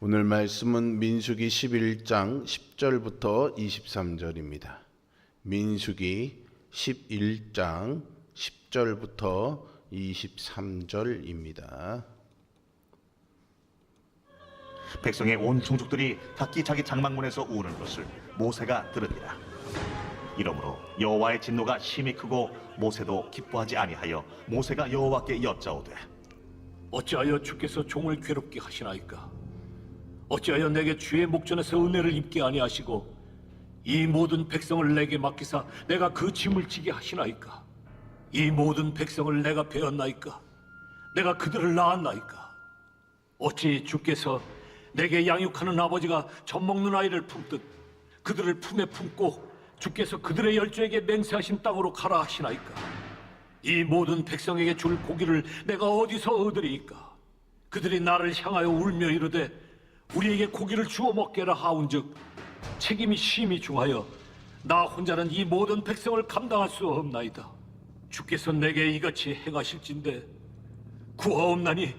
오늘 말씀은 민수기 11장 10절부터 23절입니다. 민수기 11장 10절부터 23절입니다. 백성의 온 종족들이 각기 자기 장막문에서 우는 것을 모세가 들으니라. 이러므로 여호와의 진노가 심히 크고 모세도 기뻐하지 아니하여 모세가 여호와께 여짜오되 어찌하여 주께서 종을 괴롭게 하시나이까? 어찌하여 내게 주의 목전에서 은혜를 입게 아니하시고 이 모든 백성을 내게 맡기사 내가 그 짐을 지게 하시나이까? 이 모든 백성을 내가 베었나이까? 내가 그들을 낳았나이까? 어찌 주께서 내게 양육하는 아버지가 젖먹는 아이를 품듯 그들을 품에 품고 주께서 그들의 열조에게 맹세하신 땅으로 가라 하시나이까? 이 모든 백성에게 줄 고기를 내가 어디서 얻으리이까? 그들이 나를 향하여 울며 이르되 우리에게 고기를 주어 먹게라 하온즉 책임이 심히 중하여 나 혼자는 이 모든 백성을 감당할 수 없나이다. 주께서 내게 이같이 행하실진대 구하옵나니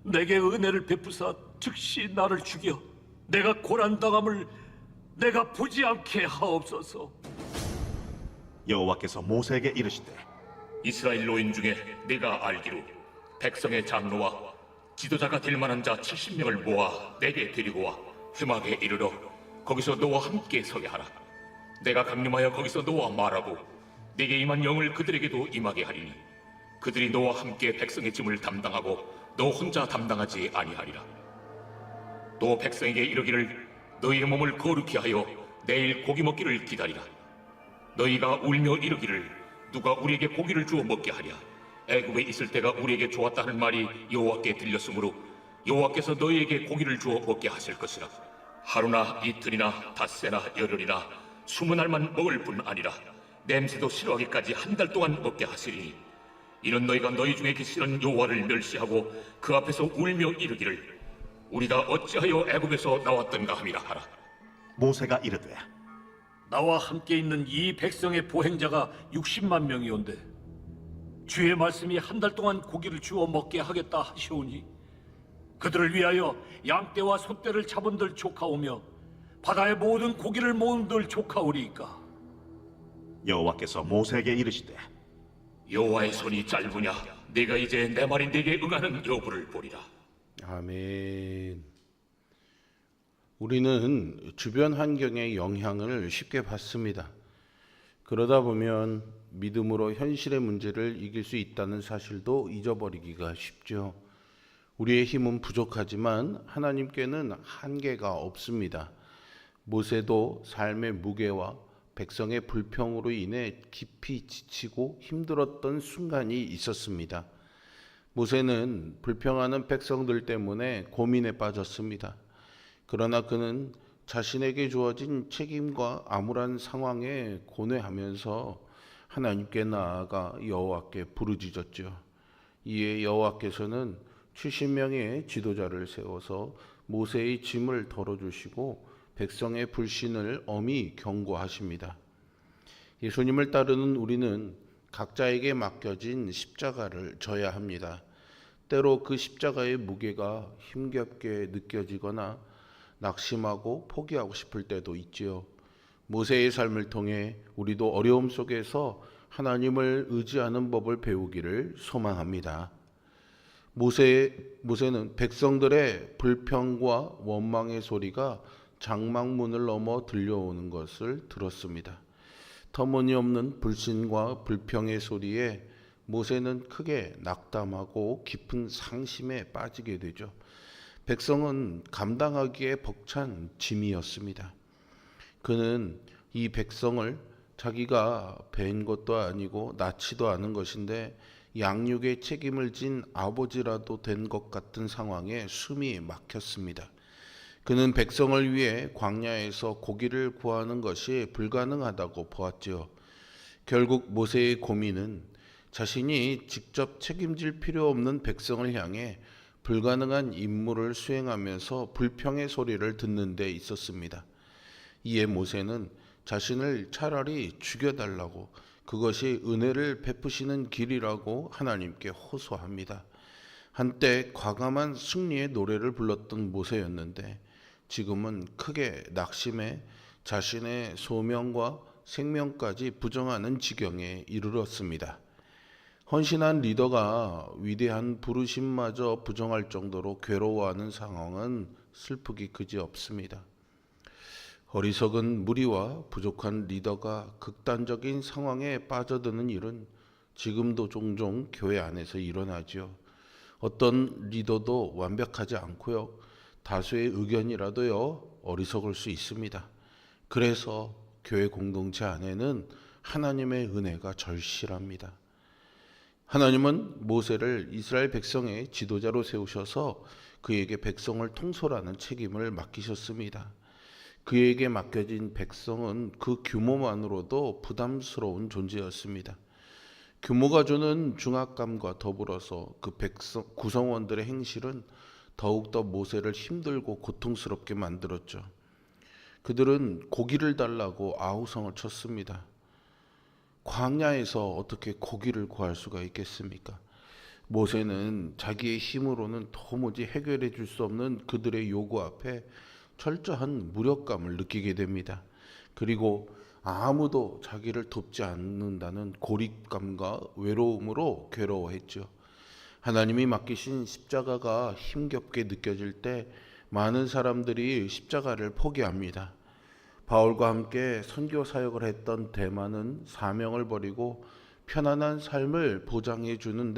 내게 은혜를 베푸사 즉시 나를 죽여 내가 고난당함을 내가 보지 않게 하옵소서. 여호와께서 모세에게 이르시되 이스라엘 노인 중에 내가 알기로 백성의 장로와 지도자가 될 만한 자 70명을 모아 내게 데리고 와 회막에 이르러 거기서 너와 함께 서게 하라. 내가 강림하여 거기서 너와 말하고 내게 임한 영을 그들에게도 임하게 하리니 그들이 너와 함께 백성의 짐을 담당하고 너 혼자 담당하지 아니하리라. 또 백성에게 이르기를 너희의 몸을 거룩히 하여 내일 고기 먹기를 기다리라. 너희가 울며 이르기를 누가 우리에게 고기를 주어 먹게 하랴. 애굽에 있을 때가 우리에게 좋았다는 말이 여호와께 들렸으므로 여호와께서 너희에게 고기를 주어 먹게 하실 것이라. 하루나 이틀이나 닷새나 열흘이나 20날만 먹을 뿐 아니라 냄새도 싫어하기까지 한 달 동안 먹게 하시리니 이는 너희가 너희 중에 계시는 여호와를 멸시하고 그 앞에서 울며 이르기를 우리가 어찌하여 애굽에서 나왔던가 함이라 하라. 모세가 이르되 나와 함께 있는 이 백성의 보행자가 60만 명이온데 주의 말씀이 한 달 동안 고기를 주어 먹게 하겠다 하시오니 그들을 위하여 양떼와 소떼를 잡은들 조카오며 바다의 모든 고기를 모은들 조카오리이까? 여호와께서 모세에게 이르시되 여호와의 손이 짧으냐 내가 이제 내 말이 네게 응하는 여부를 보리라. 아멘. 우리는 주변 환경의 영향을 쉽게 받습니다. 그러다 보면 믿음으로 현실의 문제를 이길 수 있다는 사실도 잊어버리기가 쉽죠. 우리의 힘은 부족하지만 하나님께는 한계가 없습니다. 모세도 삶의 무게와 백성의 불평으로 인해 깊이 지치고 힘들었던 순간이 있었습니다. 모세는 불평하는 백성들 때문에 고민에 빠졌습니다. 그러나 그는 자신에게 주어진 책임과 암울한 상황에 고뇌하면서 하나님께 나아가 여호와께 부르짖었죠. 이에 여호와께서는 70명의 지도자를 세워서 모세의 짐을 덜어주시고 백성의 불신을 엄히 경고하십니다. 예수님을 따르는 우리는 각자에게 맡겨진 십자가를 져야 합니다. 때로 그 십자가의 무게가 힘겹게 느껴지거나 낙심하고 포기하고 싶을 때도 있지요. 모세의 삶을 통해 우리도 어려움 속에서 하나님을 의지하는 법을 배우기를 소망합니다. 모세는 백성들의 불평과 원망의 소리가 장막문을 넘어 들려오는 것을 들었습니다. 터무니없는 불신과 불평의 소리에 모세는 크게 낙담하고 깊은 상심에 빠지게 되죠. 백성은 감당하기에 벅찬 짐이었습니다. 그는 이 백성을 자기가 뵌 것도 아니고 낳지도 않은 것인데 양육의 책임을 진 아버지라도 된 것 같은 상황에 숨이 막혔습니다. 그는 백성을 위해 광야에서 고기를 구하는 것이 불가능하다고 보았지요. 결국 모세의 고민은 자신이 직접 책임질 필요 없는 백성을 향해 불가능한 임무를 수행하면서 불평의 소리를 듣는 데 있었습니다. 이에 모세는 자신을 차라리 죽여달라고, 그것이 은혜를 베푸시는 길이라고 하나님께 호소합니다. 한때 과감한 승리의 노래를 불렀던 모세였는데 지금은 크게 낙심해 자신의 소명과 생명까지 부정하는 지경에 이르렀습니다. 헌신한 리더가 위대한 부르심마저 부정할 정도로 괴로워하는 상황은 슬프기 그지없습니다. 어리석은 무리와 부족한 리더가 극단적인 상황에 빠져드는 일은 지금도 종종 교회 안에서 일어나죠. 어떤 리더도 완벽하지 않고요. 다수의 의견이라도요, 어리석을 수 있습니다. 그래서 교회 공동체 안에는 하나님의 은혜가 절실합니다. 하나님은 모세를 이스라엘 백성의 지도자로 세우셔서 그에게 백성을 통솔하는 책임을 맡기셨습니다. 그에게 맡겨진 백성은 그 규모만으로도 부담스러운 존재였습니다. 규모가 주는 중압감과 더불어서 그 백성 구성원들의 행실은 더욱더 모세를 힘들고 고통스럽게 만들었죠. 그들은 고기를 달라고 아우성을 쳤습니다. 광야에서 어떻게 고기를 구할 수가 있겠습니까? 모세는 자기의 힘으로는 도무지 해결해 줄 수 없는 그들의 요구 앞에 철저한 무력감을 느끼게 됩니다. 그리고 아무도 자기를 돕지 않는다는 고립감과 외로움으로 괴로워했죠. 하나님이 맡기신 십자가가 힘겹게 느껴질 때 많은 사람들이 십자가를 포기합니다. 바울과 함께 선교 사역을 했던 데마는 사명을 버리고 편안한 삶을 보장해 주는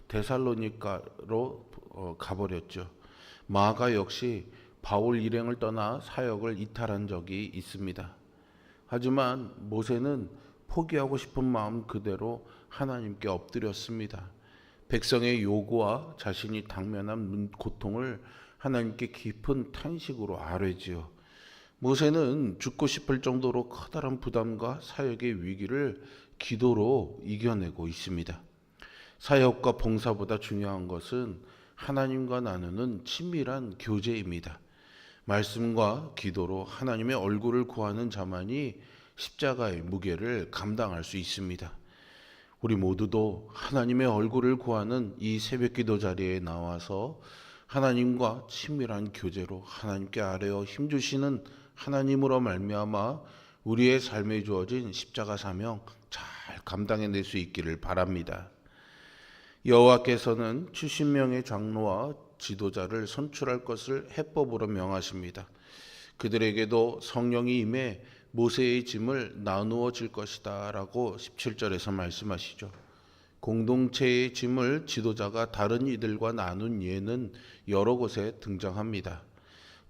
데살로니가로 가버렸죠. 마가 역시 바울 일행을 떠나 사역을 이탈한 적이 있습니다. 하지만 모세는 포기하고 싶은 마음 그대로 하나님께 엎드렸습니다. 백성의 요구와 자신이 당면한 고통을 하나님께 깊은 탄식으로 아뢰지요. 모세는 죽고 싶을 정도로 커다란 부담과 사역의 위기를 기도로 이겨내고 있습니다. 사역과 봉사보다 중요한 것은 하나님과 나누는 친밀한 교제입니다. 말씀과 기도로 하나님의 얼굴을 구하는 자만이 십자가의 무게를 감당할 수 있습니다. 우리 모두도 하나님의 얼굴을 구하는 이 새벽기도 자리에 나와서 하나님과 친밀한 교제로 하나님께 아뢰어 힘주시는 하나님으로 말미암아 우리의 삶에 주어진 십자가 사명 잘 감당해낼 수 있기를 바랍니다. 여호와께서는 70명의 장로와 지도자를 선출할 것을 해법으로 명하십니다. 그들에게도 성령이 임해 모세의 짐을 나누어 질 것이다 라고 17절에서 말씀하시죠. 공동체의 짐을 지도자가 다른 이들과 나눈 예는 여러 곳에 등장합니다.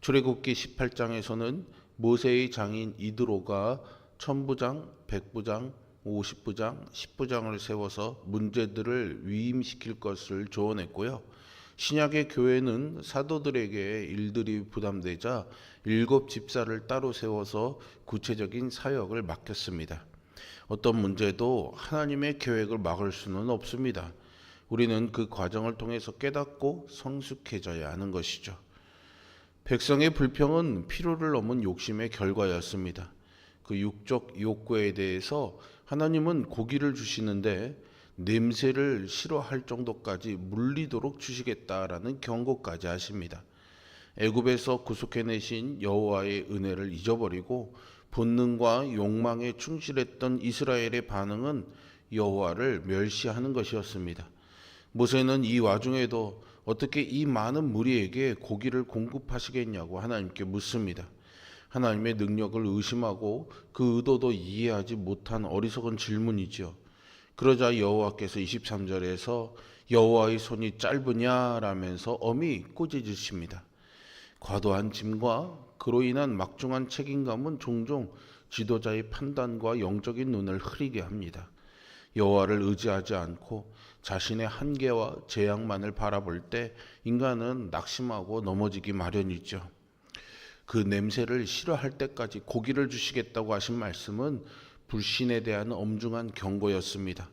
출애굽기 18장에서는 모세의 장인 이드로가 천부장, 백부장, 50부장, 10부장을 세워서 문제들을 위임시킬 것을 조언했고요. 신약의 교회는 사도들에게 일들이 부담되자 7 집사를 따로 세워서 구체적인 사역을 맡겼습니다. 어떤 문제도 하나님의 계획을 막을 수는 없습니다. 우리는 그 과정을 통해서 깨닫고 성숙해져야 하는 것이죠. 백성의 불평은 필요를 넘은 욕심의 결과였습니다. 그 육적 욕구에 대해서 하나님은 고기를 주시는데 냄새를 싫어할 정도까지 물리도록 주시겠다라는 경고까지 하십니다. 애굽에서 구속해내신 여호와의 은혜를 잊어버리고 본능과 욕망에 충실했던 이스라엘의 반응은 여호와를 멸시하는 것이었습니다. 모세는 이 와중에도 어떻게 이 많은 무리에게 고기를 공급하시겠냐고 하나님께 묻습니다. 하나님의 능력을 의심하고 그 의도도 이해하지 못한 어리석은 질문이죠. 그러자 여호와께서 23절에서 여호와의 손이 짧으냐라면서 엄히 꾸짖으십니다. 과도한 짐과 그로 인한 막중한 책임감은 종종 지도자의 판단과 영적인 눈을 흐리게 합니다. 여호와를 의지하지 않고 자신의 한계와 재앙만을 바라볼 때 인간은 낙심하고 넘어지기 마련이죠. 그 냄새를 싫어할 때까지 고기를 주시겠다고 하신 말씀은 불신에 대한 엄중한 경고였습니다.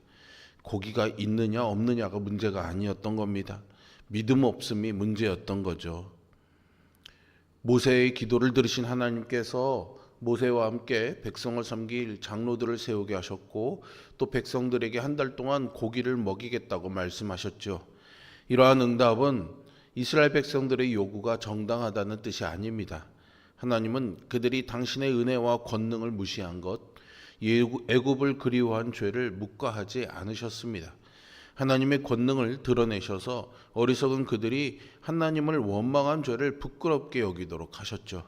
고기가 있느냐 없느냐가 문제가 아니었던 겁니다. 믿음 없음이 문제였던 거죠. 모세의 기도를 들으신 하나님께서 모세와 함께 백성을 섬길 장로들을 세우게 하셨고 또 백성들에게 한 달 동안 고기를 먹이겠다고 말씀하셨죠. 이러한 응답은 이스라엘 백성들의 요구가 정당하다는 뜻이 아닙니다. 하나님은 그들이 당신의 은혜와 권능을 무시한 것, 애굽을 그리워한 죄를 묵과하지 않으셨습니다. 하나님의 권능을 드러내셔서 어리석은 그들이 하나님을 원망한 죄를 부끄럽게 여기도록 하셨죠.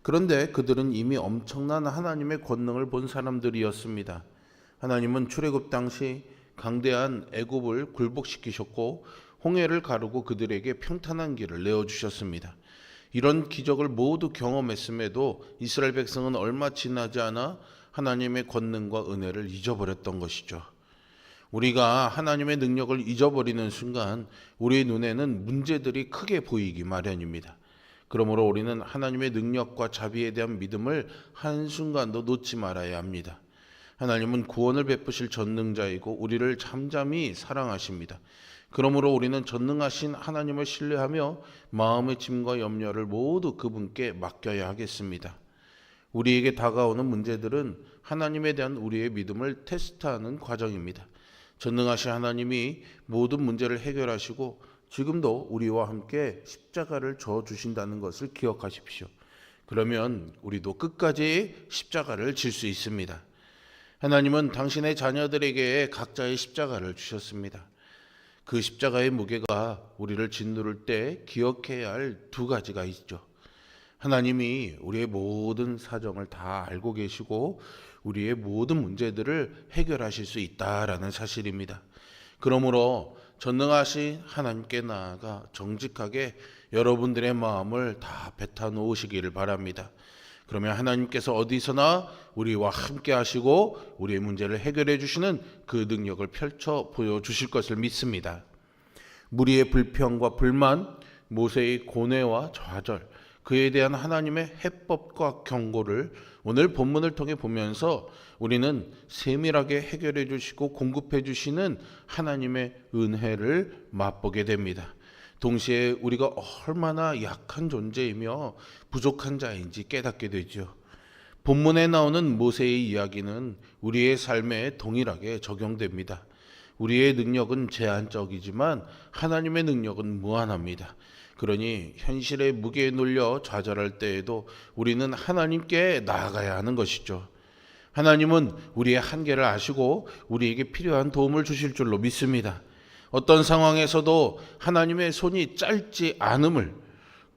그런데 그들은 이미 엄청난 하나님의 권능을 본 사람들이었습니다. 하나님은 출애굽 당시 강대한 애굽을 굴복시키셨고 홍해를 가르고 그들에게 평탄한 길을 내어주셨습니다. 이런 기적을 모두 경험했음에도 이스라엘 백성은 얼마 지나지 않아 하나님의 권능과 은혜를 잊어버렸던 것이죠. 우리가 하나님의 능력을 잊어버리는 순간 우리의 눈에는 문제들이 크게 보이기 마련입니다. 그러므로 우리는 하나님의 능력과 자비에 대한 믿음을 한순간도 놓지 말아야 합니다. 하나님은 구원을 베푸실 전능자이고 우리를 잠잠히 사랑하십니다. 그러므로 우리는 전능하신 하나님을 신뢰하며 마음의 짐과 염려를 모두 그분께 맡겨야 하겠습니다. 우리에게 다가오는 문제들은 하나님에 대한 우리의 믿음을 테스트하는 과정입니다. 전능하신 하나님이 모든 문제를 해결하시고 지금도 우리와 함께 십자가를 져 주신다는 것을 기억하십시오. 그러면 우리도 끝까지 십자가를 질 수 있습니다. 하나님은 당신의 자녀들에게 각자의 십자가를 주셨습니다. 그 십자가의 무게가 우리를 짓누를 때 기억해야 할 두 가지가 있죠. 하나님이 우리의 모든 사정을 다 알고 계시고 우리의 모든 문제들을 해결하실 수 있다라는 사실입니다. 그러므로 전능하신 하나님께 나아가 정직하게 여러분들의 마음을 다 뱉어 놓으시기를 바랍니다. 그러면 하나님께서 어디서나 우리와 함께 하시고 우리의 문제를 해결해 주시는 그 능력을 펼쳐 보여주실 것을 믿습니다. 무리의 불평과 불만, 모세의 고뇌와 좌절, 그에 대한 하나님의 해법과 경고를 오늘 본문을 통해 보면서 우리는 세밀하게 해결해 주시고 공급해 주시는 하나님의 은혜를 맛보게 됩니다. 동시에 우리가 얼마나 약한 존재이며 부족한 자인지 깨닫게 되죠. 본문에 나오는 모세의 이야기는 우리의 삶에 동일하게 적용됩니다. 우리의 능력은 제한적이지만 하나님의 능력은 무한합니다. 그러니 현실의 무게에 눌려 좌절할 때에도 우리는 하나님께 나아가야 하는 것이죠. 하나님은 우리의 한계를 아시고 우리에게 필요한 도움을 주실 줄로 믿습니다. 어떤 상황에서도 하나님의 손이 짧지 않음을,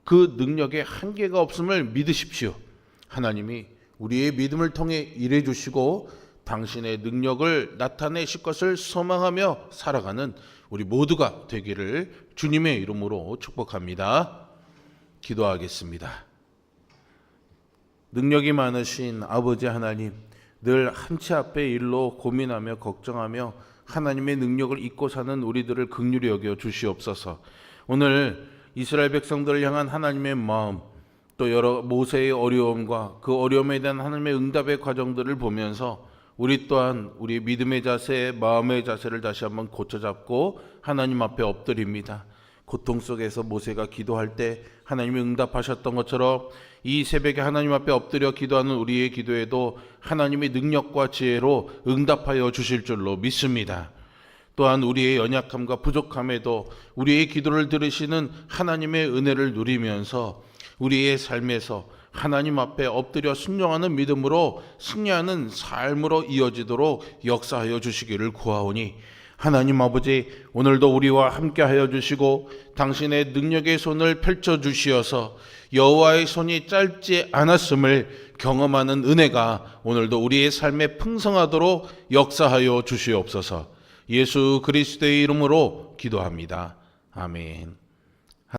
그 능력에 한계가 없음을 믿으십시오. 하나님이 우리의 믿음을 통해 일해 주시고 당신의 능력을 나타내실 것을 소망하며 살아가는 우리 모두가 되기를 주님의 이름으로 축복합니다. 기도하겠습니다. 능력이 많으신 아버지 하나님, 늘 한치 앞의 일로 고민하며 걱정하며 하나님의 능력을 잊고 사는 우리들을 긍휼히 여겨 주시옵소서. 오늘 이스라엘 백성들을 향한 하나님의 마음, 또 여러 모세의 어려움과 그 어려움에 대한 하나님의 응답의 과정들을 보면서 우리 또한 우리 믿음의 자세, 마음의 자세를 다시 한번 고쳐잡고 하나님 앞에 엎드립니다. 고통 속에서 모세가 기도할 때 하나님이 응답하셨던 것처럼 이 새벽에 하나님 앞에 엎드려 기도하는 우리의 기도에도 하나님의 능력과 지혜로 응답하여 주실 줄로 믿습니다. 또한 우리의 연약함과 부족함에도 우리의 기도를 들으시는 하나님의 은혜를 누리면서 우리의 삶에서 하나님 앞에 엎드려 순종하는 믿음으로 승리하는 삶으로 이어지도록 역사하여 주시기를 구하오니 하나님 아버지, 오늘도 우리와 함께하여 주시고 당신의 능력의 손을 펼쳐 주시어서 여호와의 손이 짧지 않았음을 경험하는 은혜가 오늘도 우리의 삶에 풍성하도록 역사하여 주시옵소서. 예수 그리스도의 이름으로 기도합니다. 아멘.